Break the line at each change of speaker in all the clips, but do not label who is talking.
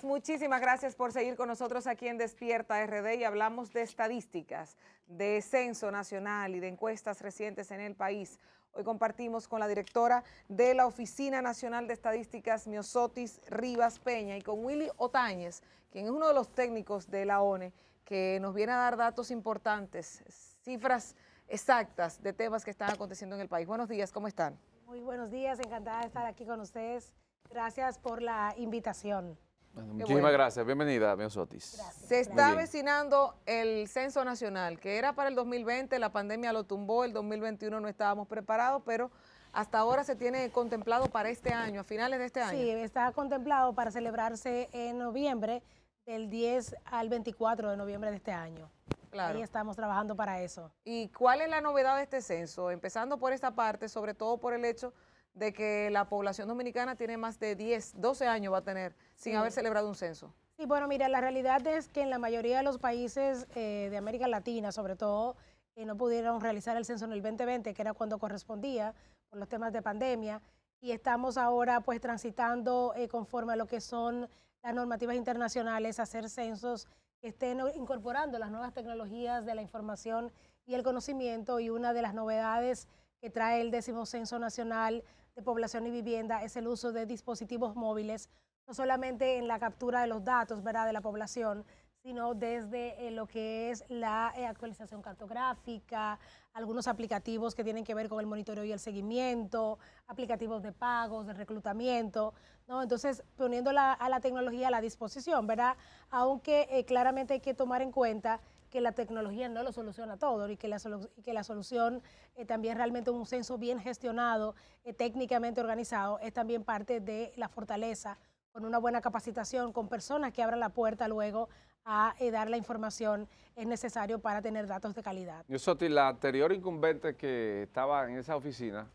muchísimas gracias por seguir con nosotros aquí en Despierta RD y hablamos de estadísticas, de censo nacional y de encuestas recientes en el país. Hoy compartimos con la directora de la Oficina Nacional de Estadísticas, Myosotis Rivas Peña, y con Willy Otañez, quien es uno de los técnicos de la ONE, que nos viene a dar datos importantes, cifras exactas de temas que están aconteciendo en el país. Buenos días, ¿cómo están?
Muy buenos días, encantada de estar aquí con ustedes. Gracias por la invitación.
Bueno, muchísimas gracias, bienvenida, Myosotis.
Se está avecinando el censo nacional, que era para el 2020, la pandemia lo tumbó, el 2021 no estábamos preparados, pero hasta ahora se tiene contemplado para este año, a finales de este año.
Sí, está contemplado para celebrarse en noviembre, del 10 al 24 de noviembre de este año. Claro. Ahí estamos trabajando para eso.
¿Y cuál es la novedad de este censo? Empezando por esta parte, sobre todo por el hecho de que la población dominicana tiene más de 10, 12 años va a tener sin haber celebrado un censo.
Sí, bueno, mira, la realidad es que en la mayoría de los países de América Latina, sobre todo, no pudieron realizar el censo en el 2020, que era cuando correspondía por los temas de pandemia, y estamos ahora pues transitando conforme a lo que son las normativas internacionales, hacer censos que estén incorporando las nuevas tecnologías de la información y el conocimiento, y una de las novedades que trae el 10º Censo Nacional de Población y Vivienda es el uso de dispositivos móviles, no solamente en la captura de los datos, ¿verdad?, de la población, sino desde lo que es la actualización cartográfica, algunos aplicativos que tienen que ver con el monitoreo y el seguimiento, aplicativos de pagos, de reclutamiento, ¿no? Entonces, poniendo a la tecnología a la disposición, ¿verdad? Aunque claramente hay que tomar en cuenta que la tecnología no lo soluciona todo, y que la solución también realmente un censo bien gestionado, técnicamente organizado, es también parte de la fortaleza, con una buena capacitación, con personas que abran la puerta luego a dar la información es necesario para tener datos de calidad.
Myosotis, la anterior incumbente que estaba en esa oficina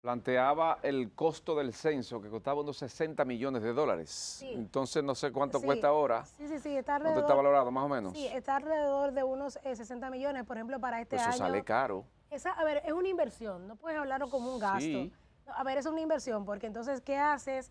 planteaba el costo del censo, que costaba unos 60 millones de dólares. Sí. Entonces, no sé cuánto cuesta ahora.
Sí, está alrededor.
¿Cuánto está valorado, más o menos?
Sí, está alrededor de unos 60 millones, por ejemplo, para este año.
Eso sale caro.
A ver, es una inversión, no puedes hablarlo como un gasto. Sí. A ver, es una inversión, porque entonces, ¿qué haces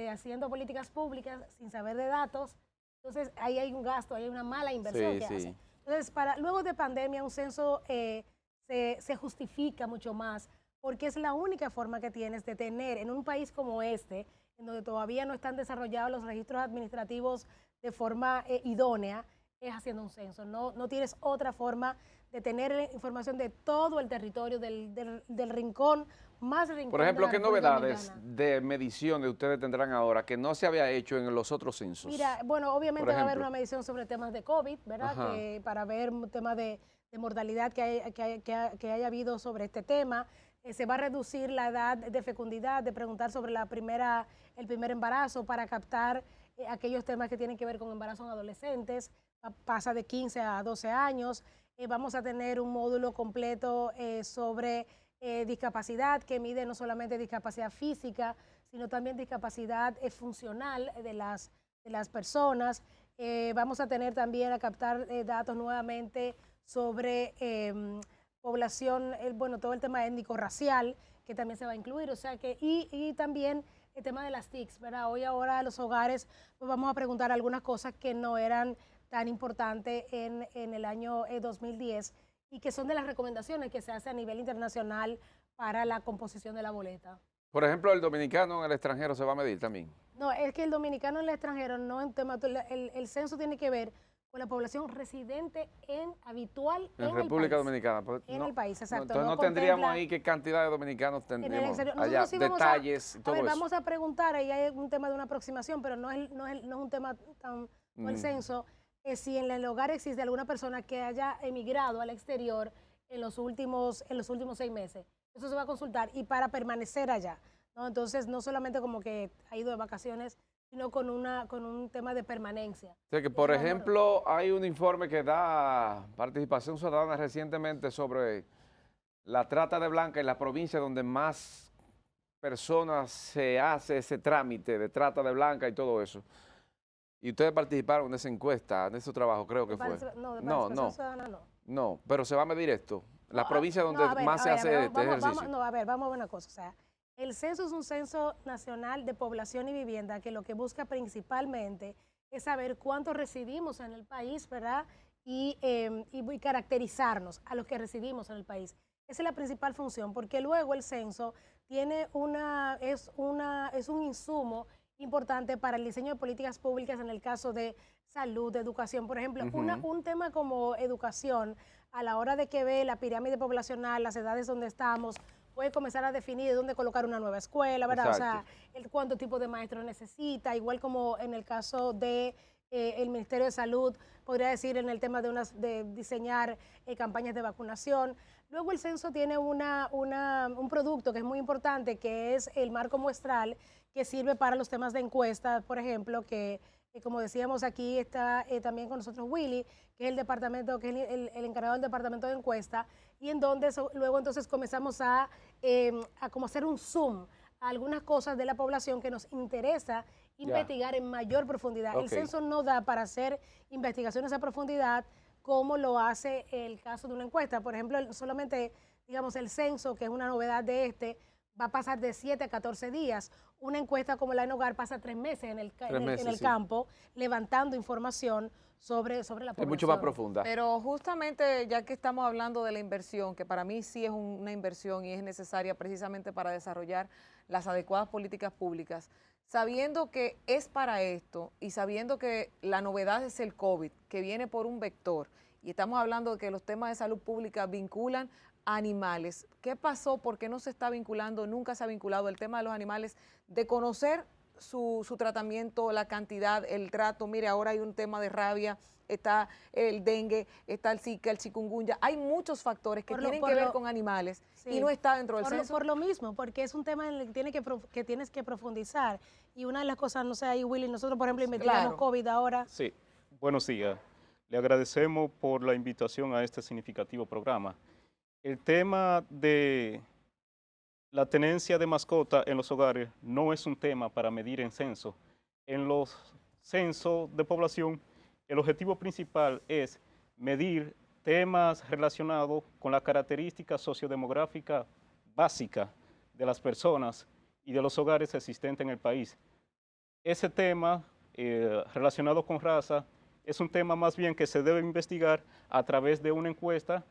haciendo políticas públicas sin saber de datos? Entonces, ahí hay un gasto, hay una mala inversión que hace. Entonces, luego de pandemia, un censo se justifica mucho más, porque es la única forma que tienes de tener en un país como este, en donde todavía no están desarrollados los registros administrativos de forma idónea, es haciendo un censo. No tienes otra forma de tener información de todo el territorio, del rincón más rincón.
Por ejemplo, ¿qué novedades de mediciones ustedes tendrán ahora que no se había hecho en los otros censos?
Mira, bueno, obviamente va a haber una medición sobre temas de COVID, ¿verdad? Que para ver temas de mortalidad que haya habido sobre este tema. Se va a reducir la edad de fecundidad, de preguntar sobre el primer embarazo para captar aquellos temas que tienen que ver con embarazos en adolescentes. Pasa de 15 a 12 años. Vamos a tener un módulo completo sobre discapacidad, que mide no solamente discapacidad física, sino también discapacidad funcional de las personas. Vamos a tener también a captar datos nuevamente sobre población, todo el tema étnico-racial, que también se va a incluir, o sea que, y también el tema de las TICs, ¿verdad? Hoy ahora los hogares, pues vamos a preguntar algunas cosas que no eran tan importantes en el año 2010, y que son de las recomendaciones que se hace a nivel internacional para la composición de la boleta.
Por ejemplo, ¿el dominicano en el extranjero se va a medir también?
No, es que el dominicano en el extranjero no es un tema, el censo tiene que ver con la población residente habitual en
República Dominicana. Pues,
en el país, exacto.
Entonces no tendríamos ahí qué cantidad de dominicanos tendríamos allá, sí detalles y todo eso.
Vamos a preguntar, ahí hay un tema de una aproximación, pero no es un tema tan, no el censo, si en el hogar existe alguna persona que haya emigrado al exterior en los últimos 6 meses. Eso se va a consultar, y para permanecer allá, ¿no? Entonces, no solamente como que ha ido de vacaciones, sino con un tema de permanencia.
O sea que, por ejemplo, hay un informe que da Participación Ciudadana recientemente sobre la trata de blancas en la provincia donde más personas se hace ese trámite de trata de blancas y todo eso. Y ustedes participaron en esa encuesta, en ese trabajo, creo que fue.
No, de Participación Ciudadana no.
No, pero se va a medir esto. La provincia donde más se hace este ejercicio.
Vamos a ver una cosa, o sea, El censo es un censo nacional de población y vivienda que lo que busca principalmente es saber cuántos residimos en el país, ¿verdad? Y caracterizarnos a los que residimos en el país. Esa es la principal función, porque luego el censo tiene es un insumo importante para el diseño de políticas públicas en el caso de salud, de educación. Por ejemplo, un tema como educación, a la hora de que ve la pirámide poblacional, las edades donde estamos, puede comenzar a definir dónde colocar una nueva escuela, ¿verdad?
Exacto.
O sea, cuánto tipo de maestro necesita, igual como en el caso de el Ministerio de Salud, podría decir en el tema de diseñar campañas de vacunación. Luego el censo tiene un producto que es muy importante, que es el marco muestral, que sirve para los temas de encuesta, por ejemplo, que como decíamos aquí está también con nosotros Willy, que es el departamento, que es el encargado del departamento de encuesta, y en donde luego entonces comenzamos a como hacer un zoom a algunas cosas de la población que nos interesa investigar en mayor profundidad.
Ok.
El censo no da para hacer investigaciones a profundidad como lo hace el caso de una encuesta. Por ejemplo, solamente, digamos, el censo, que es una novedad de va a pasar de 7 a 14 días. Una encuesta como la en Hogar pasa 3 meses en el
Sí.
campo, levantando información sobre la población.
Es mucho más profunda.
Pero justamente ya que estamos hablando de la inversión, que para mí sí es una inversión y es necesaria precisamente para desarrollar las adecuadas políticas públicas, sabiendo que es para esto y sabiendo que la novedad es el COVID, que viene por un vector, y estamos hablando de que los temas de salud pública vinculan a animales. ¿Qué pasó? ¿Por qué no se está vinculando? Nunca se ha vinculado el tema de los animales, de conocer su tratamiento, la cantidad, el trato. Mire, ahora hay un tema de rabia, está el dengue, está el Zika, el chikungunya. Hay muchos factores que tienen que ver con animales y no está dentro del censo.
Por lo mismo, porque es un tema en el que tienes que profundizar. Y una de las cosas, no sé, ahí Willy, nosotros por ejemplo investigamos COVID ahora.
Sí, buenos días. Le agradecemos por la invitación a este significativo programa. El tema de la tenencia de mascota en los hogares no es un tema para medir en censo. En los censos de población, el objetivo principal es medir temas relacionados con la característica sociodemográfica básica de las personas y de los hogares existentes en el país. Ese tema relacionado con raza es un tema más bien que se debe investigar a través de una encuesta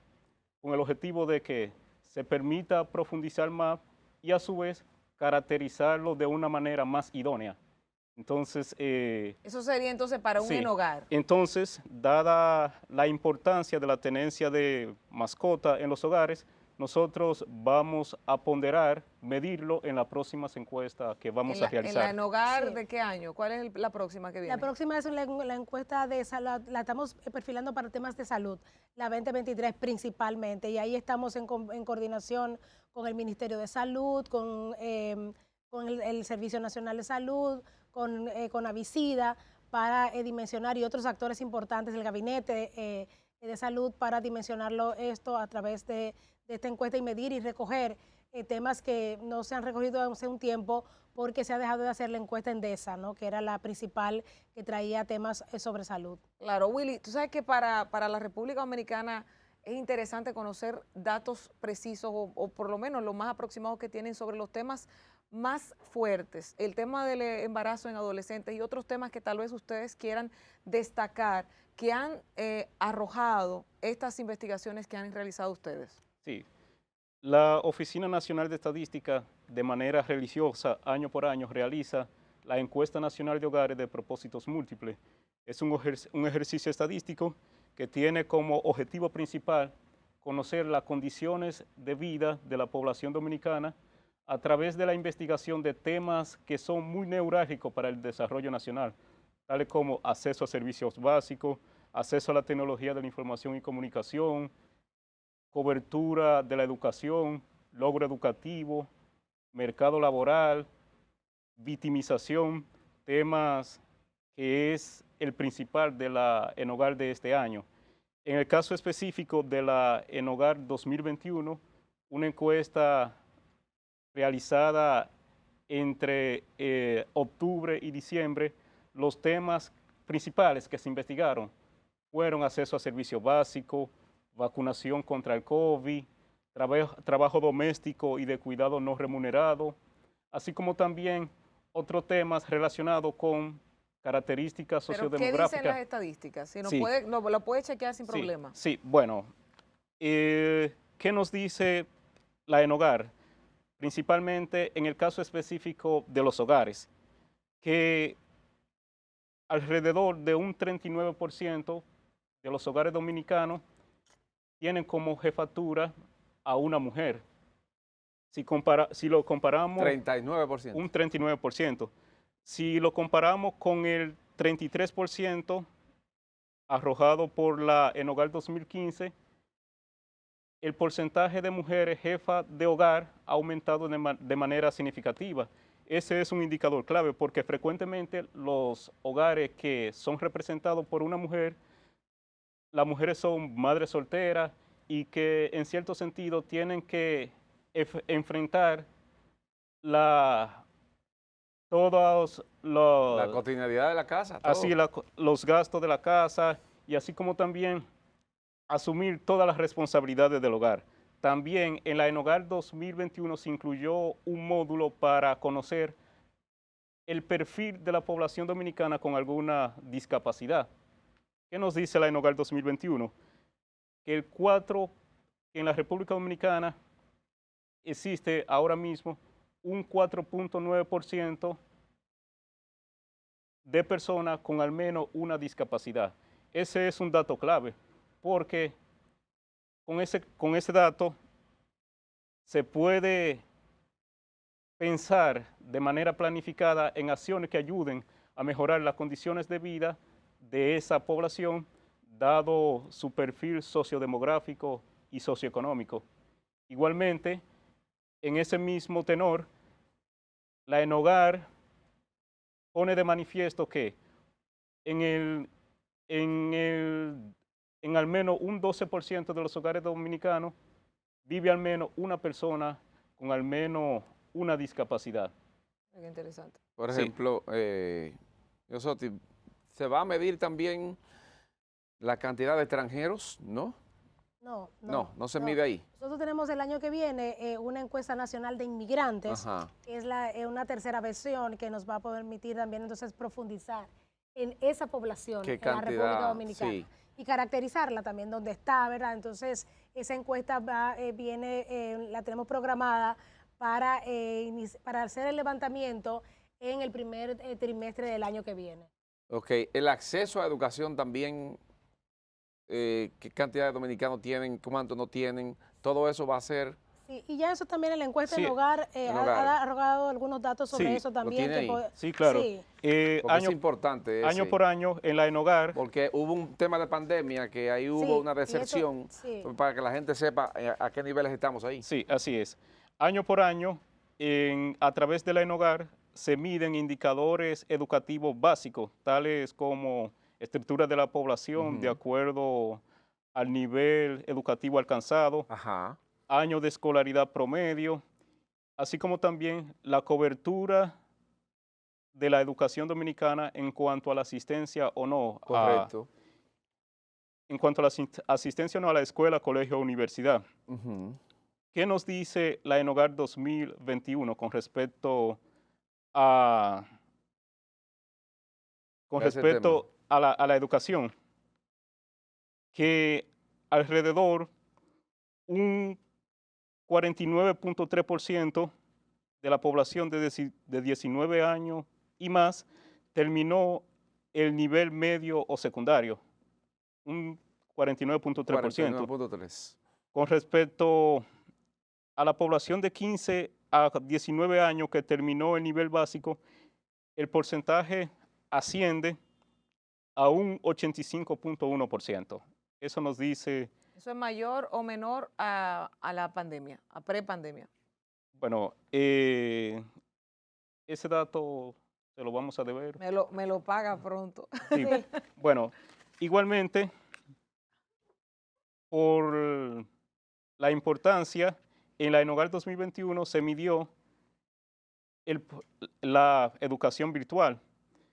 con el objetivo de que se permita profundizar más y a su vez caracterizarlo de una manera más idónea. Entonces,
eso sería entonces para un hogar.
Entonces, dada la importancia de la tenencia de mascota en los hogares, nosotros vamos a ponderar, medirlo en la próxima encuesta que vamos a realizar.
¿En la en hogar de qué año? ¿Cuál es la próxima que viene?
La próxima es la encuesta de salud, la estamos perfilando para temas de salud, la 2023 principalmente, y ahí estamos en coordinación con el Ministerio de Salud, con el Servicio Nacional de Salud, con Avicida, para dimensionar, y otros actores importantes del Gabinete de Salud, para dimensionarlo esto a través de esta encuesta y medir y recoger temas que no se han recogido hace un tiempo porque se ha dejado de hacer la encuesta Endesa, ¿no? Que era la principal que traía temas sobre salud.
Claro, Willy, tú sabes que para la República Dominicana es interesante conocer datos precisos o por lo menos los más aproximados que tienen sobre los temas más fuertes, el tema del embarazo en adolescentes y otros temas que tal vez ustedes quieran destacar que han arrojado estas investigaciones que han realizado ustedes.
Sí, la Oficina Nacional de Estadística de manera religiosa año por año realiza la Encuesta Nacional de Hogares de Propósitos Múltiples. Es un ejercicio estadístico que tiene como objetivo principal conocer las condiciones de vida de la población dominicana a través de la investigación de temas que son muy neurálgicos para el desarrollo nacional, tales como acceso a servicios básicos, acceso a la tecnología de la información y comunicación, cobertura de la educación, logro educativo, mercado laboral, victimización, temas que es el principal de la ENOGAR de este año. En el caso específico de la ENOGAR 2021, una encuesta realizada entre octubre y diciembre, los temas principales que se investigaron fueron acceso a servicios básicos, vacunación contra el COVID, trabajo doméstico y de cuidado no remunerado, así como también otros temas relacionados con características
¿Pero qué
sociodemográficas.
dicen las estadísticas? Si
Sí.
lo puede chequear sin
Sí,
problema.
sí, bueno, ¿qué nos dice la ENOGAR? Principalmente en el caso específico de los hogares, que alrededor de un 39% de los hogares dominicanos tienen como jefatura a una mujer. Si lo comparamos,
39%.
un 39%. Si lo comparamos con el 33% arrojado por la ENOGAR 2015, el porcentaje de mujeres jefas de hogar ha aumentado de manera significativa. Ese es un indicador clave porque frecuentemente los hogares que son representados por una mujer, las mujeres son madres solteras y que en cierto sentido tienen que enfrentar todos
La cotidianidad de la casa, todo.
así los gastos de la casa y así como también asumir todas las responsabilidades del hogar. También en la ENOGAR 2021 se incluyó un módulo para conocer el perfil de la población dominicana con alguna discapacidad. ¿Qué nos dice la ENOGAR 2021? Que en la República Dominicana existe ahora mismo un 4.9% de personas con al menos una discapacidad. Ese es un dato clave, porque con ese dato se puede pensar de manera planificada en acciones que ayuden a mejorar las condiciones de vida de esa población, dado su perfil sociodemográfico y socioeconómico. Igualmente, en ese mismo tenor, la ENOGAR pone de manifiesto que en al menos un 12% de los hogares dominicanos vive al menos una persona con al menos una discapacidad.
Qué interesante.
Por
Sí.
ejemplo, Yosotti, ¿se va a medir también la cantidad de extranjeros? ¿No? No se mide ahí.
Nosotros tenemos el año que viene una encuesta nacional de inmigrantes,
Ajá.
que es una tercera versión que nos va a permitir también entonces profundizar en esa población
¿Qué
en la República
cantidad?
Dominicana
Sí.
y caracterizarla también donde está, ¿verdad? Entonces esa encuesta la tenemos programada para hacer el levantamiento en el primer trimestre del año que viene.
Ok, el acceso a educación también, qué cantidad de dominicanos tienen, cuántos no tienen, todo eso va a ser.
Sí, y ya eso también en la encuesta
Sí,
en hogar
en
ha
hogar.
arrojado algunos datos sobre
Sí,
eso
lo
también.
tiene ahí.
Sí, claro.
Sí.
Porque
Año,
es importante
año
ese,
por año en la ENOGAR,
porque hubo un tema de pandemia que ahí hubo
Sí,
una
y eso-
deserción,
sí.
para que la gente sepa a qué niveles estamos ahí.
sí, así es. Año por año, a través de la ENOGAR se miden indicadores educativos básicos, tales como estructura de la población de acuerdo al nivel educativo alcanzado,
Ajá.
año de escolaridad promedio, así como también la cobertura de la educación dominicana en cuanto a la asistencia o no,
Correcto.
en cuanto a la asistencia o no a la escuela, colegio o universidad.
Ujú.
¿Qué nos dice la ENOGAR 2021 con respecto a,
A ese tema.
a la educación? Que alrededor un 49.3% de la población de 19 años y más terminó el nivel medio o secundario, un 49.3%.
49.3.
Con respecto a la población de 15 a 19 años que terminó el nivel básico, el porcentaje asciende a un 85.1%. Eso nos dice,
¿Eso es mayor o menor a la pandemia, a prepandemia?
bueno, ese dato se lo vamos a deber.
Me lo paga pronto.
Sí. Bueno, igualmente, por la importancia, en la ENOGAR 2021 se midió la educación virtual.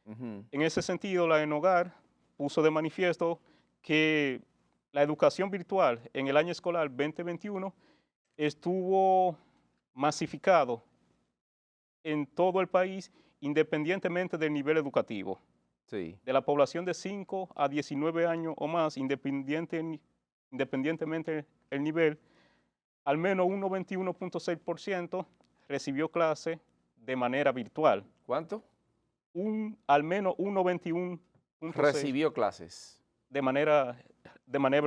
Ujú.
En ese sentido, la ENOGAR puso de manifiesto que la educación virtual en el año escolar 2021 estuvo masificado en todo el país, independientemente del nivel educativo.
Sí.
De la población de 5 a 19 años o más, independientemente del nivel, al menos un 91.6% recibió clase de manera virtual.
¿Cuánto?
Al menos un 91.6%
Recibió clases.
de manera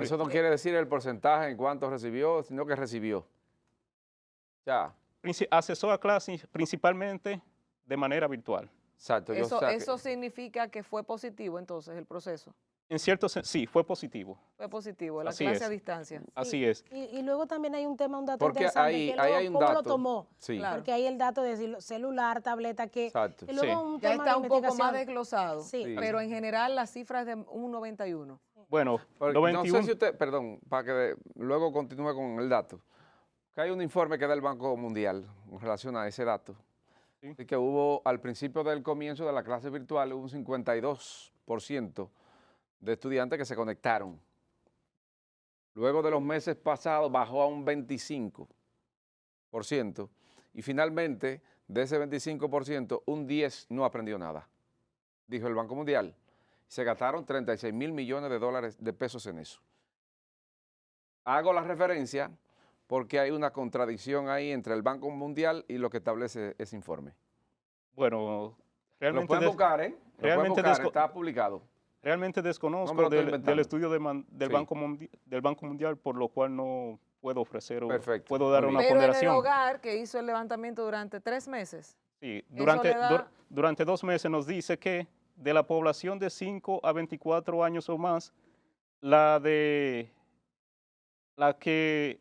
Eso no quiere decir el porcentaje en cuánto recibió, sino que recibió. Ya.
Accesó a clases principalmente de manera virtual.
Exacto.
Eso significa que fue positivo entonces el proceso.
En cierto sentido, sí, fue positivo.
Fue positivo, la
Así
clase
es.
a distancia.
Así es.
Y luego también hay un dato
Porque
interesante,
ahí
que luego,
hay un
¿cómo lo
dato.
tomó?
Sí.
Claro.
Porque hay el dato de celular, tableta, que
Exacto.
y luego
Sí.
un
Ya
tema
está
de
un poco más
investigación.
desglosado,
Sí.
pero en general la cifra es de un 91.
Bueno,
Porque
lo
no
21,
sé si usted, perdón, para que luego continúe con el dato, que hay un informe que da el Banco Mundial en relación a ese dato,
Sí.
y que hubo al principio del comienzo de la clase virtual un 52% de estudiantes que se conectaron. Luego de los meses pasados bajó a un 25%, y finalmente de ese 25%, un 10% no aprendió nada, dijo el Banco Mundial. Se gastaron 36 mil millones de dólares de pesos en eso. Hago la referencia porque hay una contradicción ahí entre el Banco Mundial y lo que establece ese informe.
bueno,
Lo
realmente,
pueden buscar, ¿eh? Lo pueden
realmente
buscar, está publicado.
realmente
No me
desconozco
lo estoy
del
inventando.
estudio del,
Sí.
del Banco Mundial, por lo cual no puedo ofrecer o
Perfecto,
puedo dar
muy
una
bien.
Pero en el
ponderación.
hogar que hizo el levantamiento durante 3 meses,
Sí,
eso le da-
durante 2 meses nos dice que de la población de 5 a 24 años o más, la que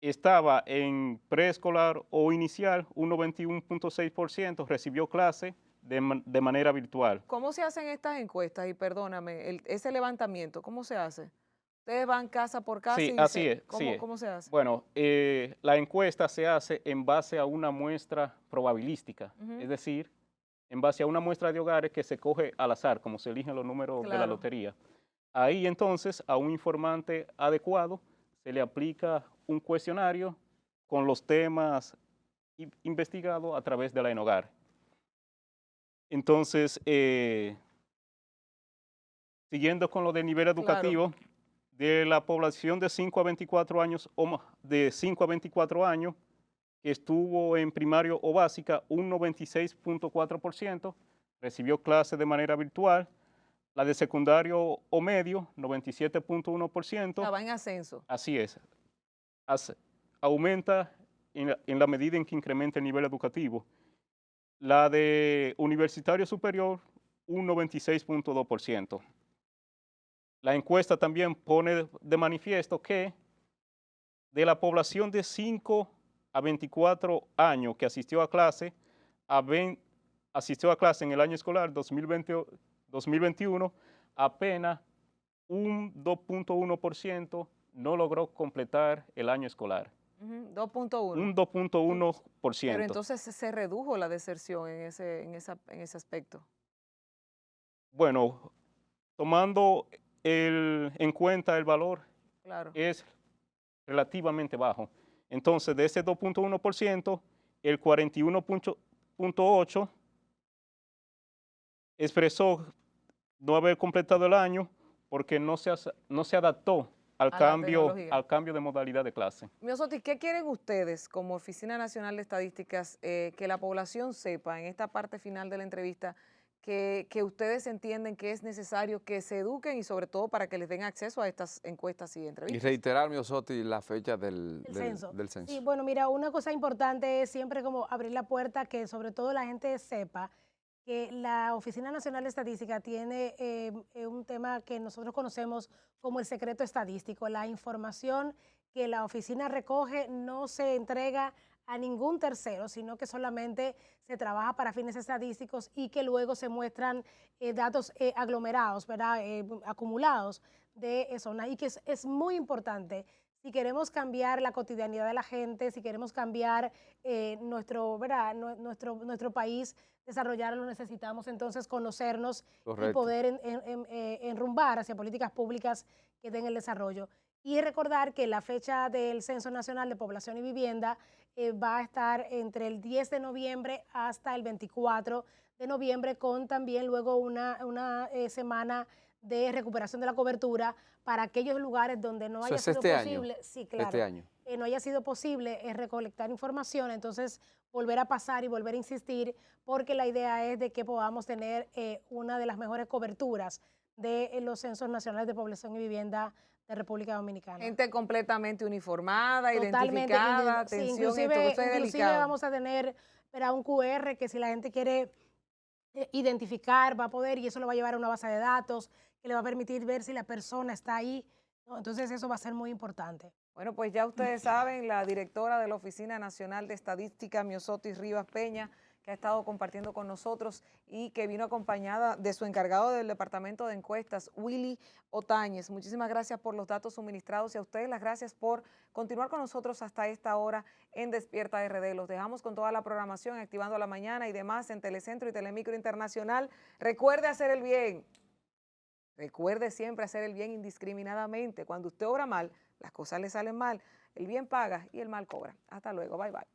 estaba en preescolar o inicial, un 91.6% recibió clase de manera virtual.
¿cómo se hacen estas encuestas? Y perdóname, ese levantamiento, ¿cómo se hace? Ustedes van casa por casa
Sí,
y
así
dicen,
es.
¿cómo,
sí es.
cómo se hace?
Bueno, la encuesta se hace en base a una muestra probabilística,
Ujú.
es decir, en base a una muestra de hogares que se coge al azar, como se eligen los números de la
Claro.
lotería. Ahí entonces a un informante adecuado se le aplica un cuestionario con los temas investigados a través de la ENOGAR. Entonces, siguiendo con lo del nivel educativo, de la población de 5 a 24 años, de 5 a 24 años, que estuvo en primario o básica, un 96.4% recibió clases de manera virtual. La de secundario o medio, 97.1%.
Va en ascenso.
Así es. Aumenta en la medida en que incrementa el nivel educativo. La de universitario superior, un 96.2%. La encuesta también pone de manifiesto que de la población de 5 a 24 años que asistió a clase en el año escolar 2021, apenas un 2.1% no logró completar el año escolar.
2.1.
Un 2.1%.
Pero entonces se redujo la deserción en ese aspecto.
Bueno, tomando en cuenta el valor,
Claro.
es relativamente bajo. Entonces, de ese 2.1%, el 41.8% expresó no haber completado el año porque no se adaptó al cambio de modalidad de clase.
Miosotti, ¿qué quieren ustedes como Oficina Nacional de Estadísticas que la población sepa en esta parte final de la entrevista que ustedes entienden que es necesario que se eduquen y sobre todo para que les den acceso a estas encuestas y
Y
entrevistas?
reiterar, Miosotti, la fecha del censo.
Sí, bueno, mira, una cosa importante es siempre como abrir la puerta, que sobre todo la gente sepa que la Oficina Nacional de Estadística tiene un tema que nosotros conocemos como el secreto estadístico. La información que la oficina recoge no se entrega a ningún tercero, sino que solamente se trabaja para fines estadísticos y que luego se muestran datos aglomerados, ¿verdad? Acumulados de eso. Y que es muy importante. Si queremos cambiar la cotidianidad de la gente, si queremos cambiar nuestro país, desarrollarlo, necesitamos entonces conocernos. Correcto. Y poder enrumbar hacia políticas públicas que den el desarrollo. Y recordar que la fecha del Censo Nacional de Población y Vivienda va a estar entre el 10 de noviembre hasta el 24 de noviembre, con también luego una semana de recuperación de la cobertura para aquellos lugares donde no haya sido posible. Sí, claro.
Este año.
No haya sido posible recolectar información, entonces volver a pasar y volver a insistir, porque la idea es de que podamos tener una de las mejores coberturas de los censos nacionales de población y vivienda de República Dominicana.
Gente completamente uniformada,
Totalmente,
identificada,
sí,
atención,
inclusive
delicado.
vamos a tener un QR que si la gente quiere identificar, va a poder, y eso lo va a llevar a una base de datos que le va a permitir ver si la persona está ahí, ¿no? Entonces eso va a ser muy importante.
Bueno, pues ya ustedes saben, la directora de la Oficina Nacional de Estadística, Miosotis Rivas Peña, que ha estado compartiendo con nosotros y que vino acompañada de su encargado del Departamento de Encuestas, Willy Otañez. Muchísimas gracias por los datos suministrados y a ustedes las gracias por continuar con nosotros hasta esta hora en Despierta RD. Los dejamos con toda la programación, Activando la Mañana y demás en Telecentro y Telemicro Internacional. Recuerde hacer el bien. Recuerde siempre hacer el bien indiscriminadamente. Cuando usted obra mal, las cosas le salen mal. El bien paga y el mal cobra. Hasta luego. Bye, bye.